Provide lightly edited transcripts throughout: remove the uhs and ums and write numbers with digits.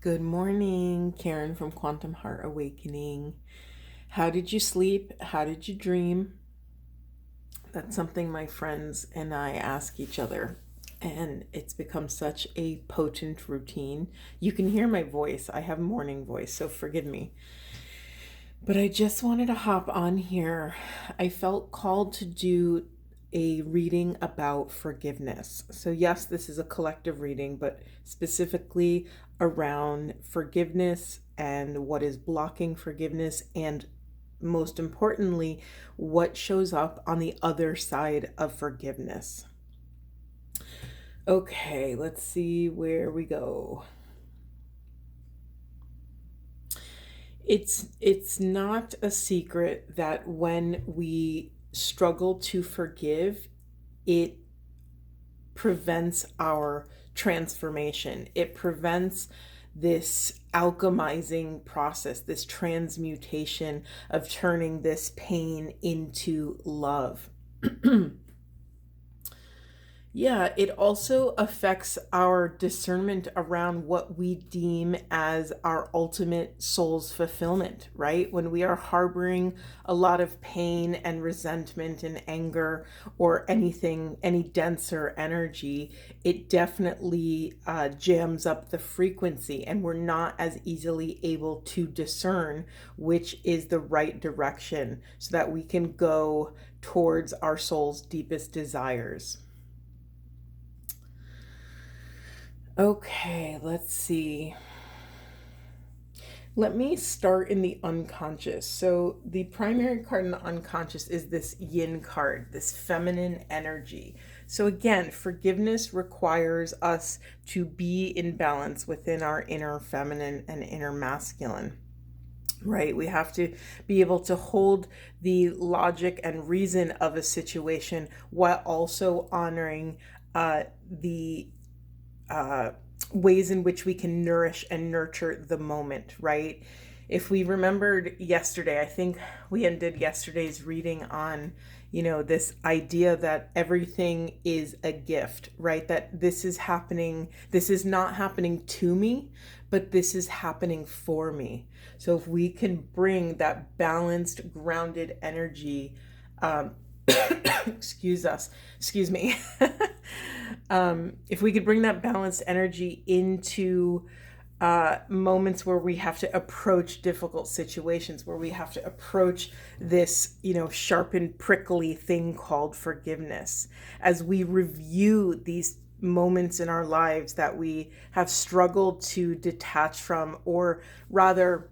Good morning, Karen from QuantumHeartAwakening. How did you sleep? How did you dream? That's something my friends and I ask each other, and it's become such a potent routine. You can hear my voice. I have morning voice, so forgive me. But I just wanted to hop on here. I felt called to do a reading about forgiveness. So, yes, this is a collective reading, but specifically around forgiveness and what is blocking forgiveness, and most importantly, what shows up on the other side of forgiveness. Okay, let's see where we go. It's not a secret that when we struggle to forgive, it prevents our transformation. It prevents this alchemizing process, this transmutation of turning this pain into love. Yeah, it also affects our discernment around what we deem as our ultimate soul's fulfillment, right? When we are harboring a lot of pain and resentment and anger or anything, any denser energy, it definitely jams up the frequency, and we're not as easily able to discern which is the right direction so that we can go towards our soul's deepest desires. Okay, let's see. Let me start in the unconscious. So, the primary card in the unconscious is this yin card, this feminine energy. So, again, forgiveness requires us to be in balance within our inner feminine and inner masculine. Right? We have to be able to hold the logic and reason of a situation while also honoring the ways in which we can nourish and nurture the moment, right? If we remembered yesterday, I think we ended yesterday's reading on, this idea that everything is a gift, right? That this is happening, this is not happening to me, but this is happening for me. So if we can bring that balanced, grounded energy, excuse me. If we could bring that balanced energy into moments where we have to approach difficult situations, where we have to approach this, sharpened, prickly thing called forgiveness, as we review these moments in our lives that we have struggled to detach from, or rather,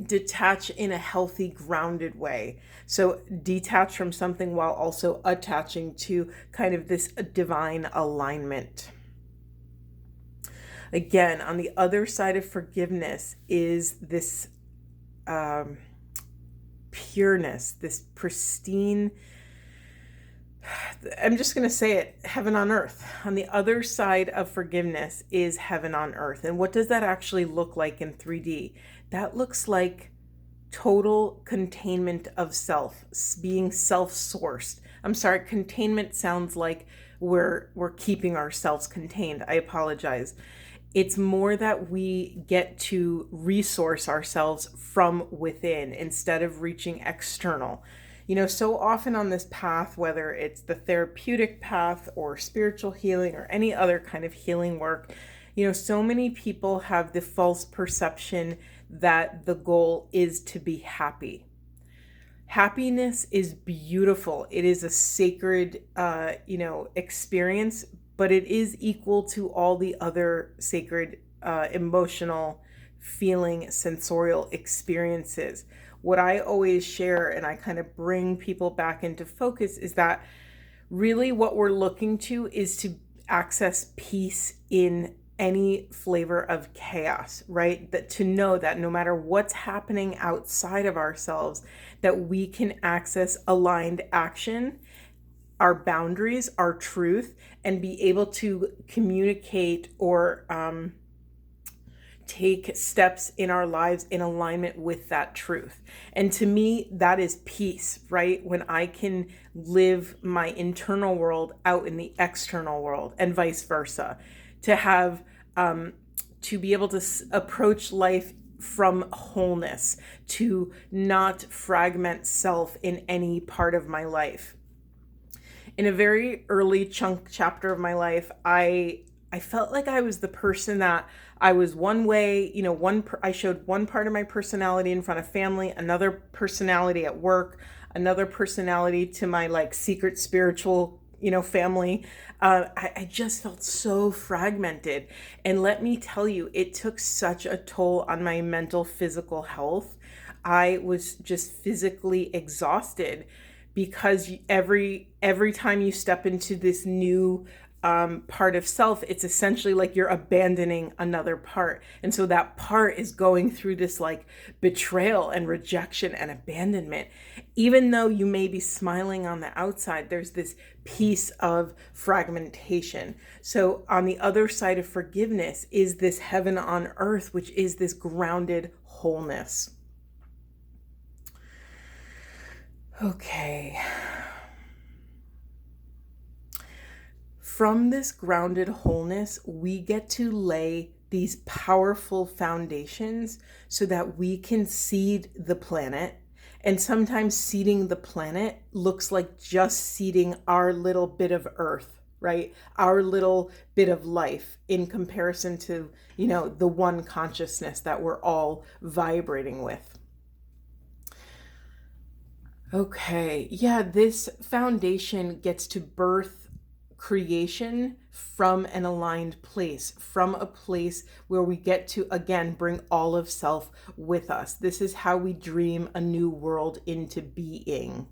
detach in a healthy, grounded way. So detach from something while also attaching to kind of this divine alignment. Again, on the other side of forgiveness is this pureness, this pristine, I'm just going to say it, heaven on earth. On the other side of forgiveness is heaven on earth. And what does that actually look like in 3D? That looks like total containment of self, being self-sourced. I'm sorry, containment sounds like we're keeping ourselves contained. I apologize. It's more that we get to resource ourselves from within instead of reaching external. So often on this path, whether it's the therapeutic path or spiritual healing or any other kind of healing work, so many people have the false perception that the goal is to be happy. Happiness is beautiful. It is a sacred, experience, but it is equal to all the other sacred, emotional, feeling, sensorial experiences. What I always share, and I kind of bring people back into focus, is that really what we're looking to is to access peace in any flavor of chaos, right? That to know that no matter what's happening outside of ourselves, that we can access aligned action, our boundaries, our truth, and be able to communicate or take steps in our lives in alignment with that truth. And to me, that is peace, right? When I can live my internal world out in the external world and vice versa. To have to be able to approach life from wholeness, to not fragment self in any part of my life. In a very early chapter of my life, I felt like I was the person that I was one way, I showed one part of my personality in front of family, another personality at work, another personality to my like secret spiritual, family. I just felt so fragmented. And let me tell you, it took such a toll on my mental, physical health. I was just physically exhausted because every time you step into this new part of self, it's essentially like you're abandoning another part. And so that part is going through this like betrayal and rejection and abandonment. Even though you may be smiling on the outside, there's this piece of fragmentation. So on the other side of forgiveness is this heaven on earth, which is this grounded wholeness. Okay. From this grounded wholeness, we get to lay these powerful foundations so that we can seed the planet. And sometimes seeding the planet looks like just seeding our little bit of earth, right? Our little bit of life in comparison to, the one consciousness that we're all vibrating with. Okay, yeah, this foundation gets to birth creation from an aligned place, from a place where we get to, again, bring all of self with us. This is how we dream a new world into being.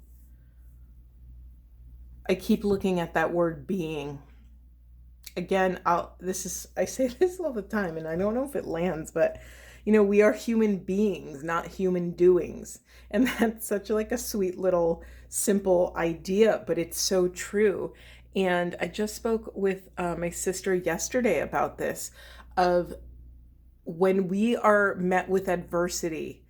I keep looking at that word being. Again, I say this all the time, and I don't know if it lands, but we are human beings, not human doings. And that's such like a sweet little simple idea, but it's so true. And I just spoke with my sister yesterday about this, of when we are met with adversity,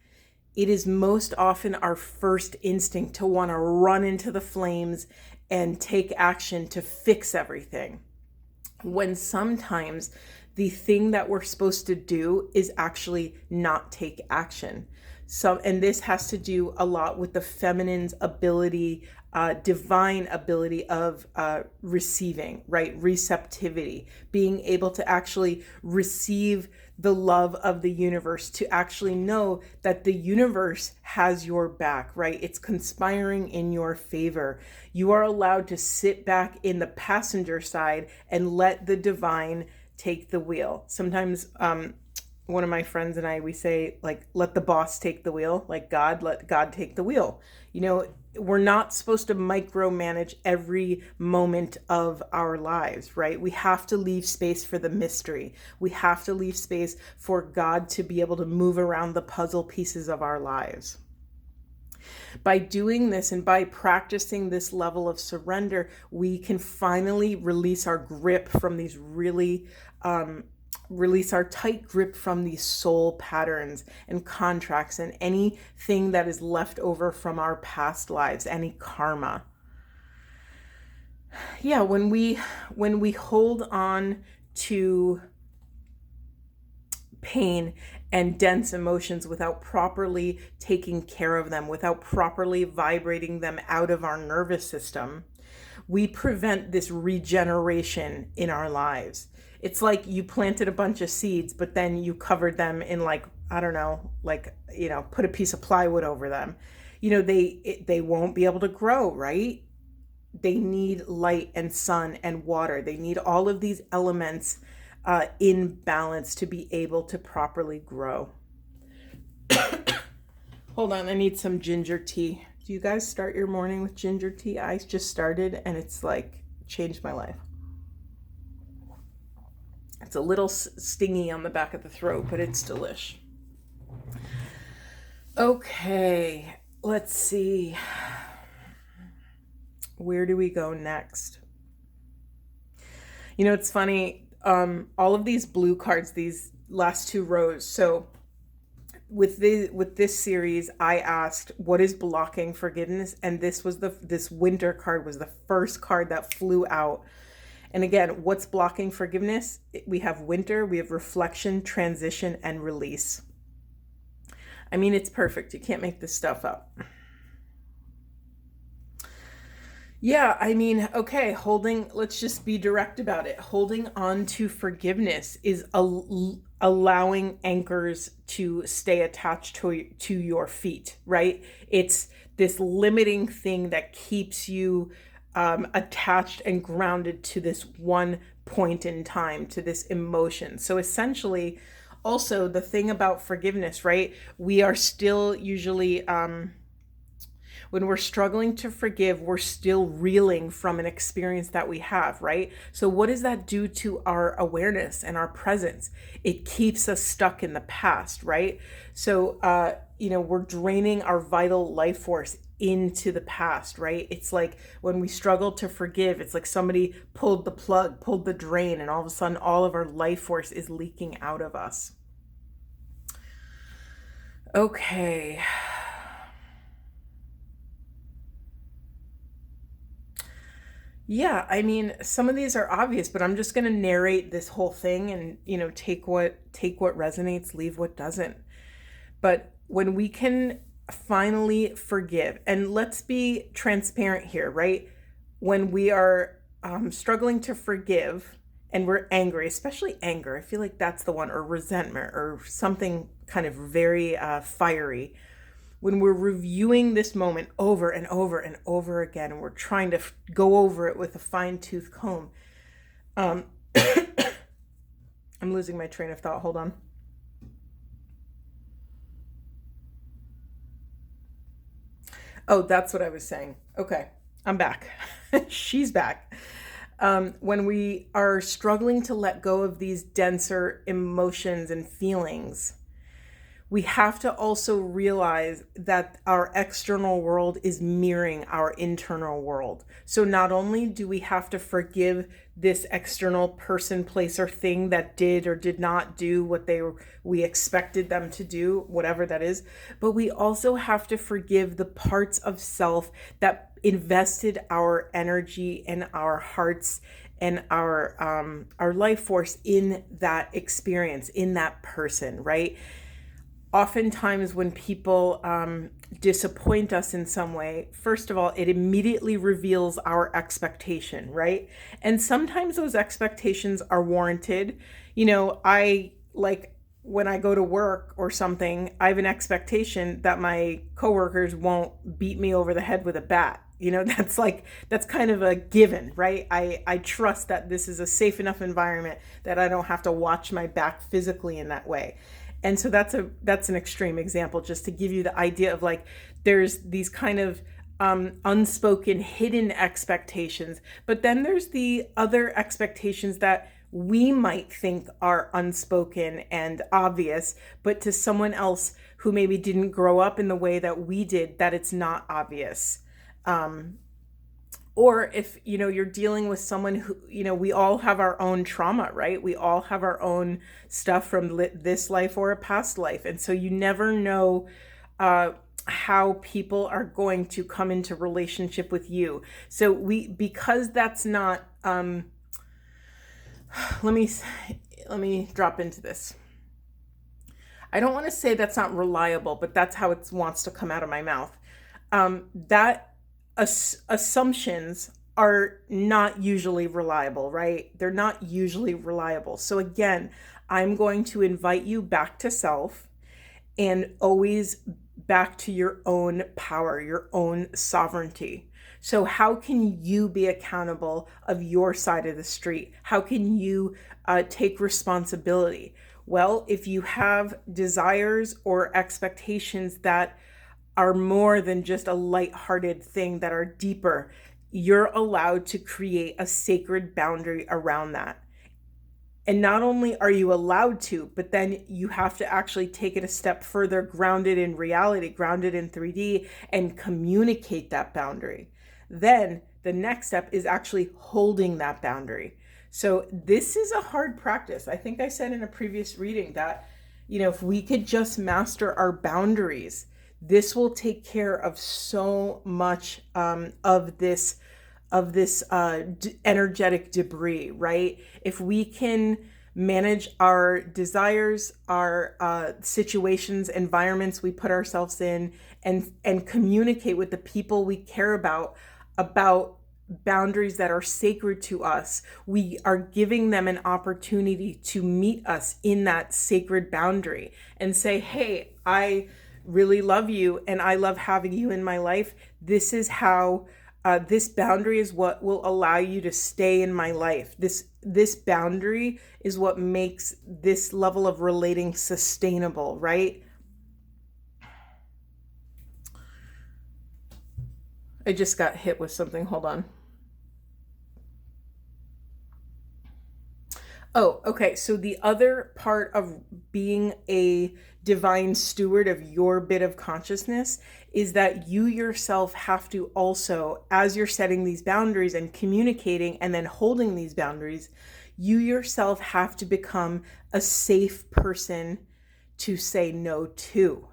it is most often our first instinct to want to run into the flames and take action to fix everything. When sometimes the thing that we're supposed to do is actually not take action. And this has to do a lot with the feminine's ability, divine ability of receiving, right? Receptivity, being able to actually receive the love of the universe, to actually know that the universe has your back, right? It's conspiring in your favor. You are allowed to sit back in the passenger side and let the divine take the wheel. Sometimes one of my friends and I, we say, like, let the boss take the wheel, like let God take the wheel. We're not supposed to micromanage every moment of our lives, right? We have to leave space for the mystery. We have to leave space for God to be able to move around the puzzle pieces of our lives. By doing this and by practicing this level of surrender, we can finally release our grip from these release our tight grip from these soul patterns and contracts and anything that is left over from our past lives, any karma. Yeah, when we hold on to pain and dense emotions without properly taking care of them, without properly vibrating them out of our nervous system, we prevent this regeneration in our lives. It's like you planted a bunch of seeds, but then you covered them in put a piece of plywood over them. They won't be able to grow, right? They need light and sun and water. They need all of these elements in balance to be able to properly grow. Hold on, I need some ginger tea. Do you guys start your morning with ginger tea? I just started and it's like changed my life. It's a little stingy on the back of the throat, but it's delish. Okay, let's see. Where do we go next? It's funny. All of these blue cards, these last two rows. So with this series, I asked, what is blocking forgiveness? And this winter card was the first card that flew out. And again, what's blocking forgiveness? We have winter, we have reflection, transition, and release. I mean, it's perfect. You can't make this stuff up. Yeah, I mean, okay, let's just be direct about it. Holding on to forgiveness is allowing anchors to stay attached to your feet, right? It's this limiting thing that keeps you attached and grounded to this one point in time, to this emotion. So essentially, also the thing about forgiveness, right? We are still usually when we're struggling to forgive, we're still reeling from an experience that we have, right? So what does that do to our awareness and our presence? It keeps us stuck in the past, right? So, we're draining our vital life force into the past, right? It's like when we struggle to forgive, it's like somebody pulled the plug, pulled the drain, and all of a sudden all of our life force is leaking out of us. Okay. Yeah, I mean, some of these are obvious, but I'm just going to narrate this whole thing and, take what resonates, leave what doesn't. But when we can finally forgive, and let's be transparent here, right? When we are struggling to forgive and we're angry, especially anger, I feel like that's the one, or resentment, or something kind of very fiery. When we're reviewing this moment over and over and over again, and we're trying to go over it with a fine-tooth comb. I'm losing my train of thought. Hold on. Oh, that's what I was saying. Okay, I'm back. She's back. When we are struggling to let go of these denser emotions and feelings, we have to also realize that our external world is mirroring our internal world. So not only do we have to forgive this external person, place, or thing that did or did not do what we expected them to do, whatever that is, but we also have to forgive the parts of self that invested our energy and our hearts and our life force in that experience, in that person, right? Oftentimes when people disappoint us in some way, first of all, it immediately reveals our expectation, right? And sometimes those expectations are warranted. I like when I go to work or something, I have an expectation that my coworkers won't beat me over the head with a bat. That's kind of a given, right? I trust that this is a safe enough environment that I don't have to watch my back physically in that way. And so that's an extreme example, just to give you the idea of like, there's these kind of unspoken hidden expectations, but then there's the other expectations that we might think are unspoken and obvious, but to someone else who maybe didn't grow up in the way that we did, that it's not obvious. Or if, you're dealing with someone who, we all have our own trauma, right? We all have our own stuff from this life or a past life. And so you never know how people are going to come into relationship with you. So because that's not, let me drop into this. I don't want to say that's not reliable, but that's how it wants to come out of my mouth. That assumptions are not usually reliable, right? They're not usually reliable. So again, I'm going to invite you back to self and always back to your own power, your own sovereignty. So how can you be accountable of your side of the street? How can you take responsibility? Well, if you have desires or expectations that are more than just a lighthearted thing, that are deeper, you're allowed to create a sacred boundary around that. And not only are you allowed to, but then you have to actually take it a step further, grounded in reality, grounded in 3D, and communicate that boundary. Then the next step is actually holding that boundary. So this is a hard practice. I think I said in a previous reading that, if we could just master our boundaries, this will take care of so much of this this energetic debris, right? If we can manage our desires, our situations, environments we put ourselves in, and communicate with the people we care about boundaries that are sacred to us, we are giving them an opportunity to meet us in that sacred boundary and say, hey, I really love you and I love having you in my life. This is how this boundary is what will allow you to stay in my life. This boundary is what makes this level of relating sustainable, right? I just got hit with something. Hold on. Oh, okay. So the other part of being a divine steward of your bit of consciousness is that you yourself have to also, as you're setting these boundaries and communicating and then holding these boundaries, you yourself have to become a safe person to say no to.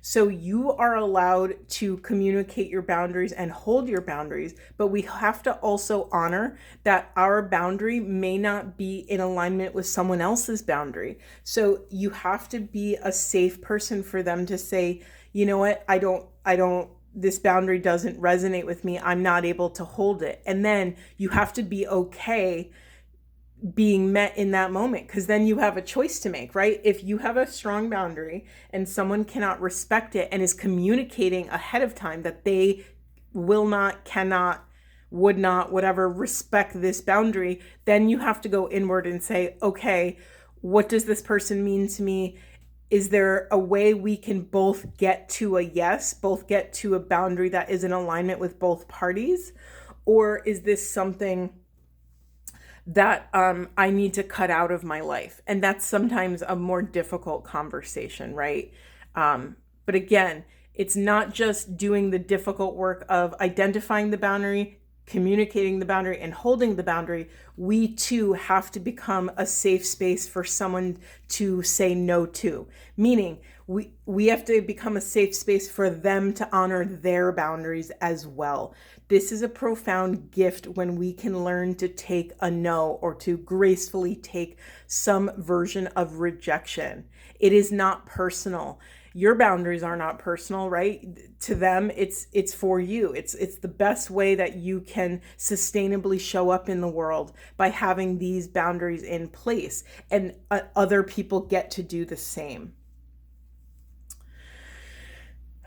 So you are allowed to communicate your boundaries and hold your boundaries, but we have to also honor that our boundary may not be in alignment with someone else's boundary. So you have to be a safe person for them to say, you know what, I don't, this boundary doesn't resonate with me. I'm not able to hold it. And then you have to be okay being met in that moment, because then you have a choice to make, right? If you have a strong boundary and someone cannot respect it and is communicating ahead of time that they will not, cannot, would not, whatever, respect this boundary, then you have to go inward and say, okay, what does this person mean to me? Is there a way we can both get to a yes, both get to a boundary that is in alignment with both parties? Or is this something that I need to cut out of my life? And that's sometimes a more difficult conversation, right? But again, it's not just doing the difficult work of identifying the boundary, communicating the boundary, and holding the boundary. We too have to become a safe space for someone to say no to. Meaning, we have to become a safe space for them to honor their boundaries as well. This is a profound gift when we can learn to take a no, or to gracefully take some version of rejection. It is not personal. Your boundaries are not personal, right? To them, it's for you. It's the best way that you can sustainably show up in the world, by having these boundaries in place, and other people get to do the same.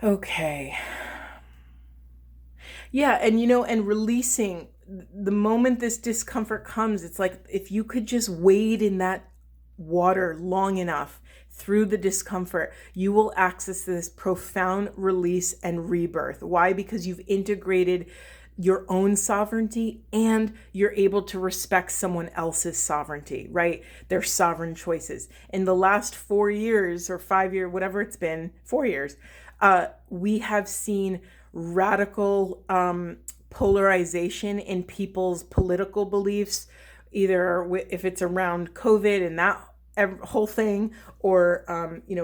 Okay. Yeah, and and releasing the moment this discomfort comes, it's like if you could just wade in that water long enough through the discomfort, you will access this profound release and rebirth. Why? Because you've integrated your own sovereignty and you're able to respect someone else's sovereignty, right? Their sovereign choices. In the last 4 years or 5 years, whatever it's been, 4 years, we have seen radical polarization in people's political beliefs, either if it's around COVID and that whole thing, or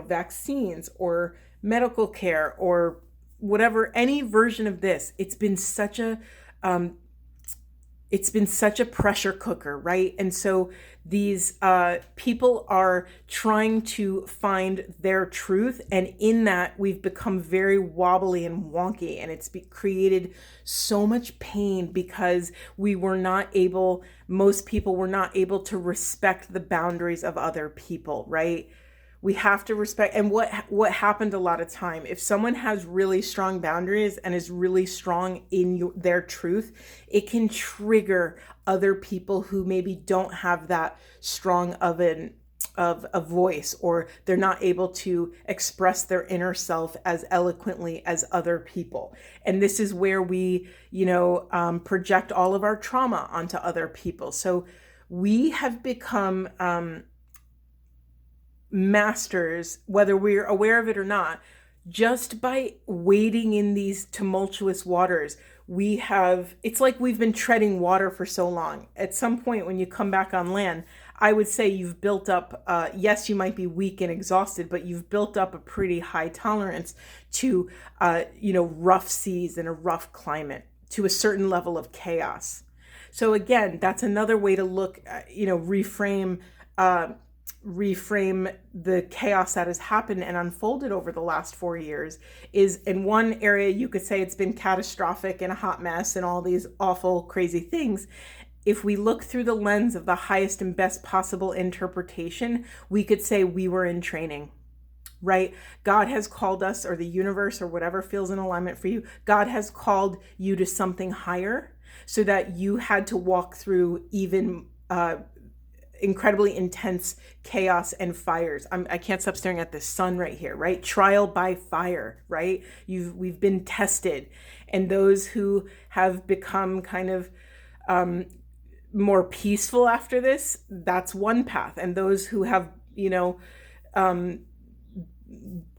vaccines, or medical care, or whatever, any version of this. It's been such a pressure cooker, right? And so these people are trying to find their truth, and in that we've become very wobbly and wonky, and it's created so much pain because most people were not able to respect the boundaries of other people, right? We have to respect. And what happened a lot of time, if someone has really strong boundaries and is really strong in their truth, it can trigger other people who maybe don't have that strong of a voice, or they're not able to express their inner self as eloquently as other people. And this is where we project all of our trauma onto other people. So we have become masters, whether we're aware of it or not, just by wading in these tumultuous waters. It's like we've been treading water for so long. At some point when you come back on land, I would say you've built up, yes, you might be weak and exhausted, but you've built up a pretty high tolerance to, rough seas and a rough climate, to a certain level of chaos. So again, that's another way to look, reframe the chaos that has happened and unfolded over the last 4 years. Is in one area you could say it's been catastrophic and a hot mess and all these awful, crazy things. If we look through the lens of the highest and best possible interpretation, we could say we were in training, right? God has called us, or the universe, or whatever feels in alignment for you, God has called you to something higher, so that you had to walk through even incredibly intense chaos and fires. I can't stop staring at this sun right here, right? Trial by fire, right? We've been tested. And those who have become kind of more peaceful after this, that's one path. And those who have,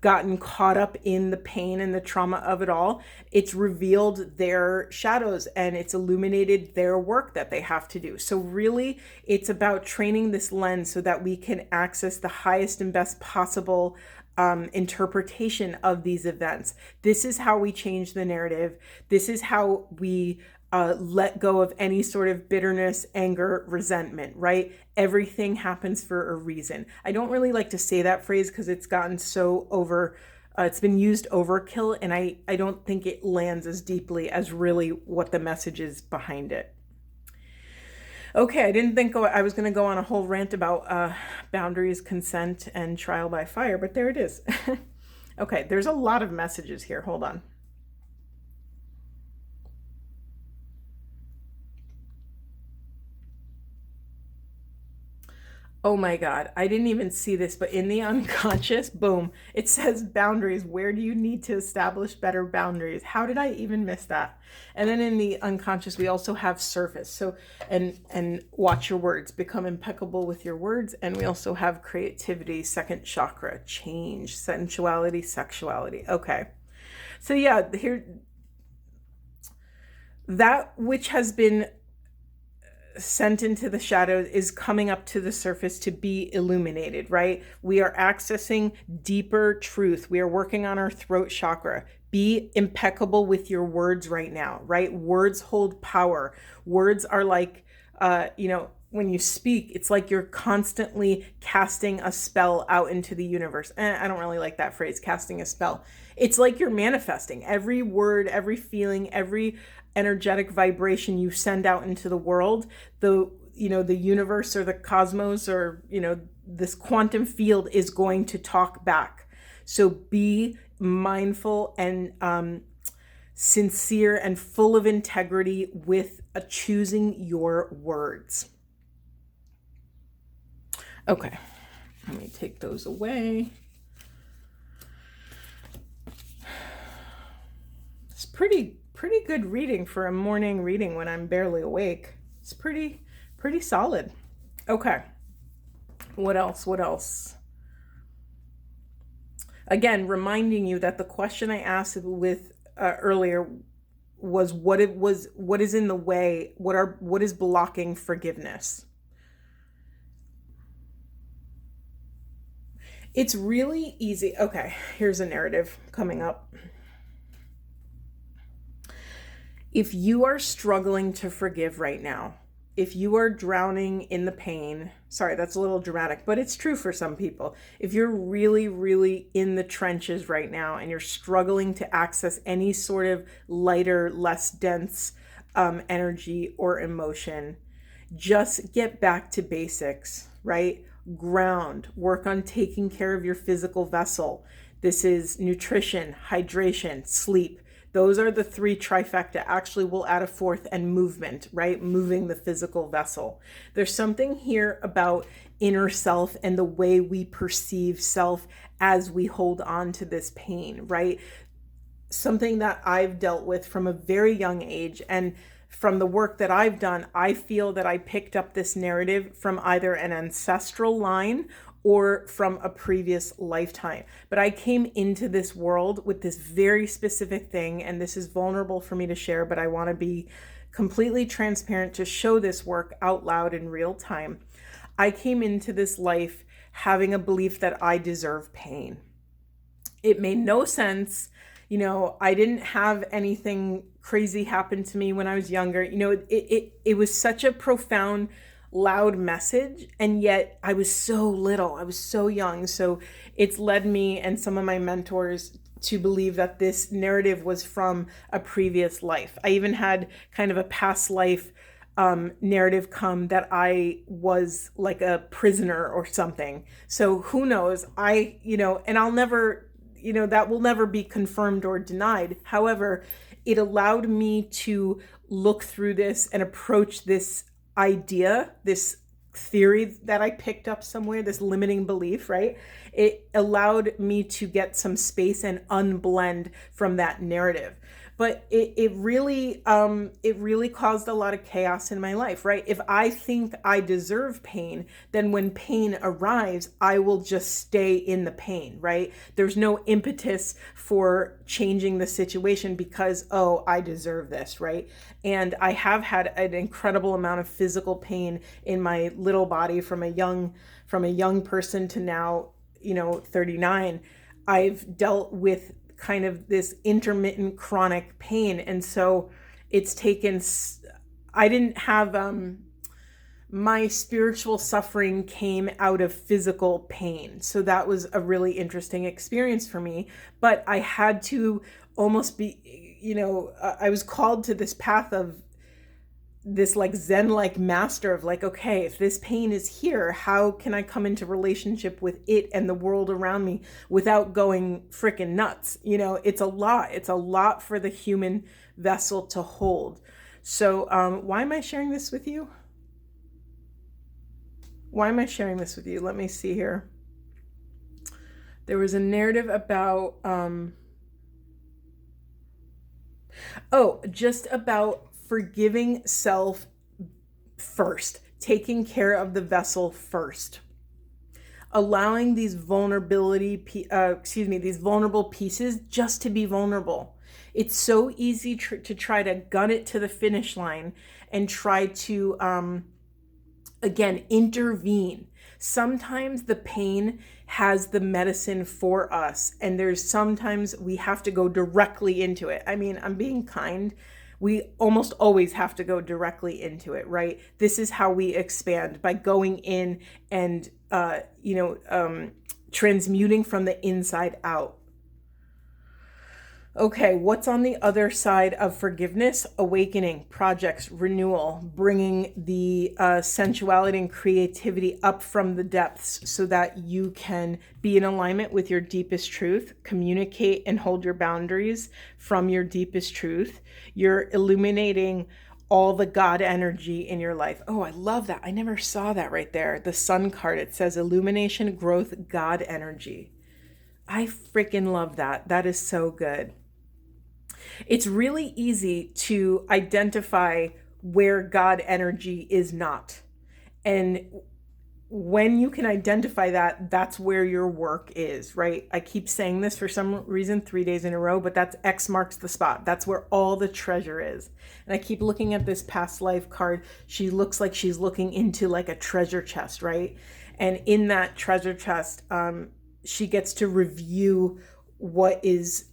gotten caught up in the pain and the trauma of it all, it's revealed their shadows and it's illuminated their work that they have to do. So really, it's about training this lens so that we can access the highest and best possible interpretation of these events. This is how we change the narrative. This is how we let go of any sort of bitterness, anger, resentment, right? Everything happens for a reason. I don't really like to say that phrase because it's gotten so it's been used overkill, and I don't think it lands as deeply as really what the message is behind it. Okay, I didn't think I was going to go on a whole rant about boundaries, consent, and trial by fire, but there it is. Okay, there's a lot of messages here. Hold on. Oh my God, I didn't even see this, but in the unconscious, boom, it says boundaries. Where do you need to establish better boundaries? How did I even miss that? And then in the unconscious, we also have surface. So, and watch your words, become impeccable with your words. And we also have creativity, second chakra, change, sensuality, sexuality. Okay. So yeah, here, that which has been sent into the shadows is coming up to the surface to be illuminated, right? We are accessing deeper truth. We are working on our throat chakra. Be impeccable with your words right now, right? Words hold power. Words are like, when you speak, it's like you're constantly casting a spell out into the universe. I don't really like that phrase, casting a spell. It's like you're manifesting every word, every feeling, every energetic vibration you send out into the world. The universe or the cosmos or, this quantum field is going to talk back. So be mindful and sincere and full of integrity with choosing your words. Okay, let me take those away. It's pretty good reading for a morning reading when I'm barely awake. It's pretty solid. Okay. What else? Again, reminding you that the question I asked with earlier was what is in the way, what is blocking forgiveness? It's really easy. Okay, here's a narrative coming up. If you are struggling to forgive right now, if you are drowning in the pain, sorry, that's a little dramatic, but it's true for some people. If you're really, really in the trenches right now and you're struggling to access any sort of lighter, less dense energy or emotion, just get back to basics, right? Ground, work on taking care of your physical vessel. This is nutrition, hydration, sleep. Those are the three trifecta. Actually, we'll add a fourth, and movement, right? Moving the physical vessel. There's something here about inner self and the way we perceive self as we hold on to this pain, right? Something that I've dealt with from a very young age, and from the work that I've done, I feel that I picked up this narrative from either an ancestral line or from a previous lifetime. But I came into this world with this very specific thing, and this is vulnerable for me to share, but I want to be completely transparent to show this work out loud in real time. I came into this life having a belief that I deserve pain. It made no sense. I didn't have anything crazy happen to me when I was younger. It was such a profound, loud message, and yet I was so little. I was so young. So it's led me and some of my mentors to believe that this narrative was from a previous life. I even had kind of a past life narrative come that I was like a prisoner or something. So who knows? And I'll never, that will never be confirmed or denied. However, it allowed me to look through this and approach this idea, this theory that I picked up somewhere, this limiting belief, right? It allowed me to get some space and unblend from that narrative. But it really caused a lot of chaos in my life, right? If I think I deserve pain, then when pain arrives, I will just stay in the pain, right? There's no impetus for changing the situation because, oh, I deserve this, right? And I have had an incredible amount of physical pain in my little body from a young person to now, 39. I've dealt with kind of this intermittent chronic pain. And so it's taken, I didn't have, my spiritual suffering came out of physical pain. So that was a really interesting experience for me. But I had to almost be, I was called to this path of this like Zen-like master of like, okay, if this pain is here, how can I come into relationship with it and the world around me without going freaking nuts? It's a lot for the human vessel to hold. So why am I sharing this with you? Let me see here. There was a narrative about, just about forgiving self first, taking care of the vessel first, allowing these vulnerable pieces just to be vulnerable. It's so easy to try to gun it to the finish line and try to, again, intervene. Sometimes the pain has the medicine for us, and sometimes we have to go directly into it. I mean, I'm being kind. We almost always have to go directly into it, right? This is how we expand, by going in and, transmuting from the inside out. Okay, what's on the other side of forgiveness? Awakening, projects, renewal, bringing the sensuality and creativity up from the depths so that you can be in alignment with your deepest truth, communicate and hold your boundaries from your deepest truth. You're illuminating all the God energy in your life. Oh, I love that. I never saw that right there. The sun card, it says illumination, growth, God energy. I freaking love that. That is so good. It's really easy to identify where God energy is not. And when you can identify that, that's where your work is, right? I keep saying this for some reason 3 days in a row, but that's X marks the spot. That's where all the treasure is. And I keep looking at this past life card. She looks like she's looking into like a treasure chest, right? And in that treasure chest, she gets to review what is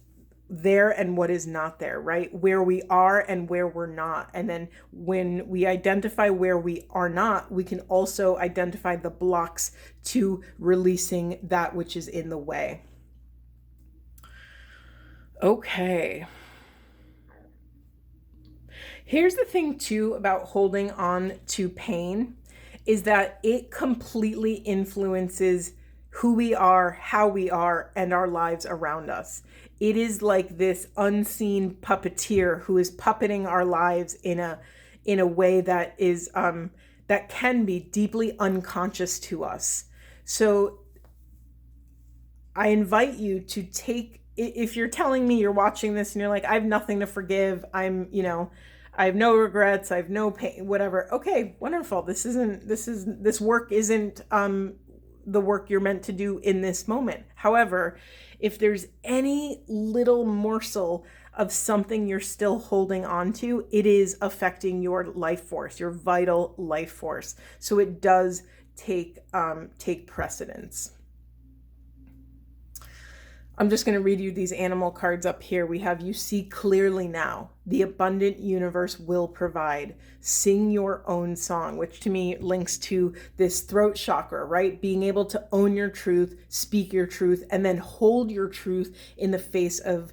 there and what is not there, right? Where we are and where we're not. And then when we identify where we are not, we can also identify the blocks to releasing that which is in the way. Okay. Here's the thing too about holding on to pain is that it completely influences who we are, how we are, and our lives around us. It is like this unseen puppeteer who is puppeting our lives in a way that is that can be deeply unconscious to us. So I invite you to take, if you're telling me you're watching this and you're like, I have nothing to forgive, I have no regrets, I have no pain, whatever. Okay, wonderful. This work isn't the work you're meant to do in this moment. However, if there's any little morsel of something you're still holding on to, it is affecting your life force, your vital life force. So it does take precedence. I'm just going to read you these animal cards up here. We have, you see clearly now. The abundant universe will provide. Sing your own song, which to me links to this throat chakra, right? Being able to own your truth, speak your truth, and then hold your truth in the face of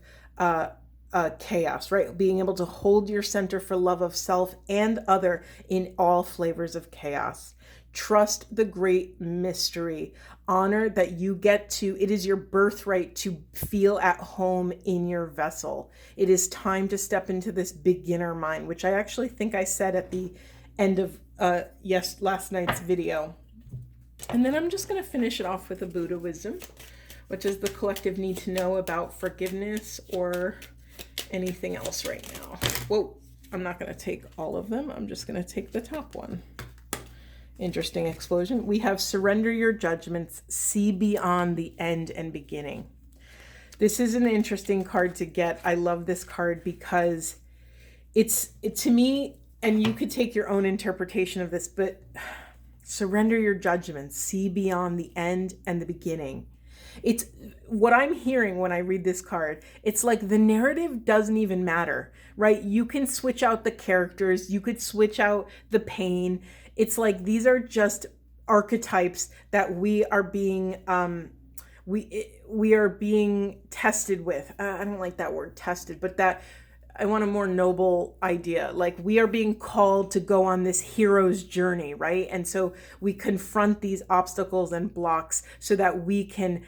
chaos, right? Being able to hold your center for love of self and other in all flavors of chaos. Trust the great mystery. Honor that you get to, it is your birthright to feel at home in your vessel. It is time to step into this beginner mind, which I actually think I said at the end of last night's video. And then I'm just going to finish it off with a Buddha wisdom, which is the collective need to know about forgiveness or anything else right now. Whoa, I'm not going to take all of them. I'm just going to take the top one. Interesting explosion. We have surrender your judgments, see beyond the end and beginning. This is an interesting card to get. I love this card because it to me, and you could take your own interpretation of this, but surrender your judgments, see beyond the end and the beginning. It's what I'm hearing when I read this card. It's like the narrative doesn't even matter, right? You can switch out the characters. You could switch out the pain. It's like these are just archetypes that we are being we are being tested with. I don't like that word tested, but that I want a more noble idea. Like we are being called to go on this hero's journey, right? And so we confront these obstacles and blocks so that we can,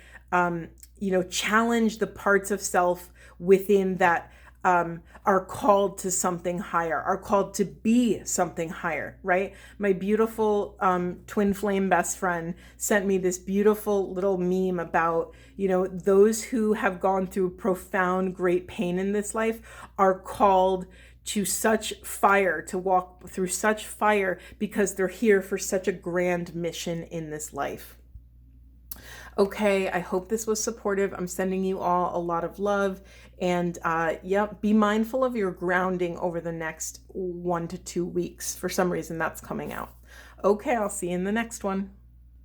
challenge the parts of self within that are called to something higher, are called to be something higher, right? My beautiful twin flame best friend sent me this beautiful little meme about, those who have gone through profound, great pain in this life are called to such fire, to walk through such fire because they're here for such a grand mission in this life. Okay, I hope this was supportive. I'm sending you all a lot of love. And be mindful of your grounding over the next 1 to 2 weeks. For some reason, that's coming out. Okay, I'll see you in the next one.